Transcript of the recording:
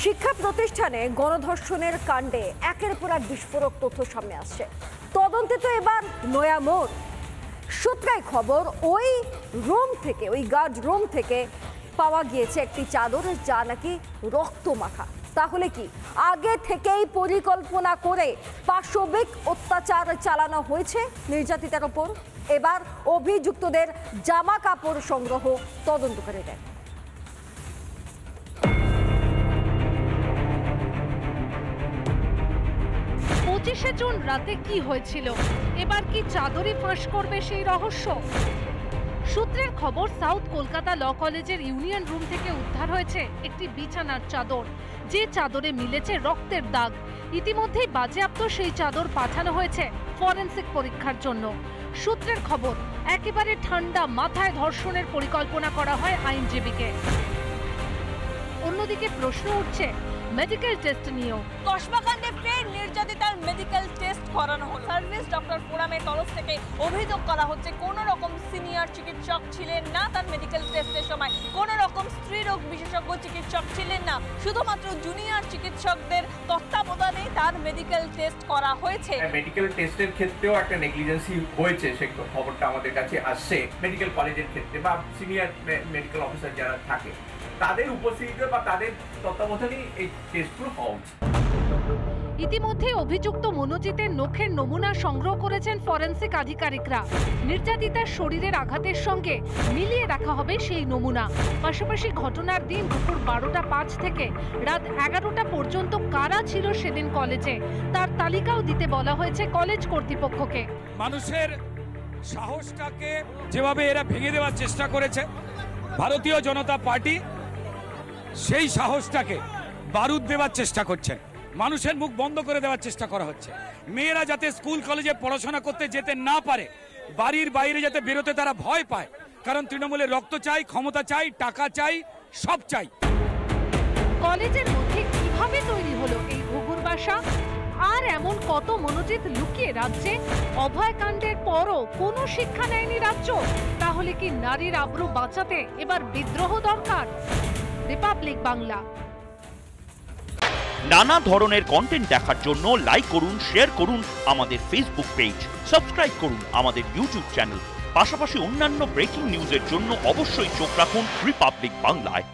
শিক্ষা প্রতিষ্ঠানে গণধর্ষণের কাণ্ডে একের পর এক বিস্ফোরক তথ্য সামনে আসছে। তদন্তে তো এবার নয়া মোড়। সূত্রে খবর, ওই গার্ড রুম থেকে পাওয়া গিয়েছে একটি চাদর, যা নাকি রক্ত মাখা। তাহলে কি আগে থেকেই পরিকল্পনা করে পাশবিক অত্যাচার চালানো হয়েছে নির্যাতিতার ওপর? এবার অভিযুক্তদের জামা কাপড় সংগ্রহ তদন্তকারীদের। 25শে জুন রাতে কি হয়েছিল? এবার কি চাদরই ফাঁস করবে সেই রহস্য? সূত্রের খবর, সাউথ কলকাতা ল কলেজের ইউনিয়ন রুম থেকে উদ্ধার হয়েছে একটি বিছানার চাদর, যে চাদরে মিলেছে রক্তের দাগ। ইতিমধ্যেই বাজেয়াপ্ত সেই চাদর পাঠানো হয়েছে ফরেনসিক পরীক্ষার জন্য। সূত্রের খবর, একেবারে ঠান্ডা মাথায় ধর্ষণের পরিকল্পনা করা হয় আইনজীবীকে। অন্যদিকে প্রশ্ন উঠছে মেডিকেল টেস্ট নিয়েও। কসবাকাণ্ডে ফের নির্যাতিতার মেডিকেল টেস্ট করানো হলো। সার্ভিস ডক্টর ফোরামের তরফ থেকে অভিযোগ করা হচ্ছে কোন রকম সিনিয়র চিকিৎসক ছিলেন না তার মেডিকেল টেস্টের সময়, কোন রকম স্ত্রীরোগ বিশেষজ্ঞ চিকিৎসক ছিলেন না, শুধুমাত্র জুনিয়র চিকিৎসকদের তত্ত্বাবধানে তার মেডিকেল টেস্ট করা হয়েছে। মেডিকেল টেস্টের ক্ষেত্রেও একটা নেগলিজেন্সি হয়েছে, সেই খবরটা আমাদের কাছে আসছে। মেডিকেল কলেজের ক্ষেত্রে বা সিনিয়র মেডিকেল অফিসার যারা থাকে তাদের উপস্থিতিতে বা তাদের তত্ত্বাবধানেই এই টেস্টগুলো হওয়া উচিত। ইতিমধ্যে অভিযুক্ত মনোজিতের নখের নমুনা সংগ্রহ করেছেন ফরেনসিক আধিকারিকরা। নির্যাতিতার শরীরের আঘাতের সঙ্গে মিলিয়ে রাখা হবে সেই নমুনা। পাশাপাশি ঘটনার দিন দুপুর 12টা 5 থেকে রাত 11টা পর্যন্ত কারা ছিল সেদিন কলেজে, তার তালিকাও দিতে বলা হয়েছে কলেজ কর্তৃপক্ষকে। মানুষের সাহসটাকে যেভাবে এরা ভেঙে দেওয়ার চেষ্টা করেছে ভারতীয় জনতা পার্টি, সেই সাহসটাকে বারুদ দেওয়ার চেষ্টা করছে। মানুষের মুখ বন্ধ করে দেওয়ার চেষ্টা করা হচ্ছে। মেয়েরা যাতে স্কুল কলেজে পড়াশোনা করতে যেতে না পারে, বাড়ির বাইরে যাতে বেরোতে তারা ভয় পায়, কারণ তৃণমূলের রক্ত চাই, ক্ষমতা চাই, টাকা চাই, সব চাই। কলেজের মধ্যে কিভাবে তৈরি হলো এই ঘুঘুর বাসা? আর এমন কত মনোজিৎ লুকিয়ে রাজ্যে? অভয়কাণ্ডের পরও কোনো শিক্ষা নেয়নি রাজ্য। তাহলে কি নারীর আবরু বাঁচাতে এবার বিদ্রোহ দরকার? রিপাবলিক বাংলা। নানা ধরনের কন্টেন্ট দেখার জন্য লাইক করুন, শেয়ার করুন আমাদের ফেসবুক পেজ, সাবস্ক্রাইব করুন আমাদের ইউটিউব চ্যানেল। পাশাপাশি অন্যান্য ব্রেকিং নিউজের জন্য অবশ্যই চোখ রাখুন রিপাবলিক বাংলায়।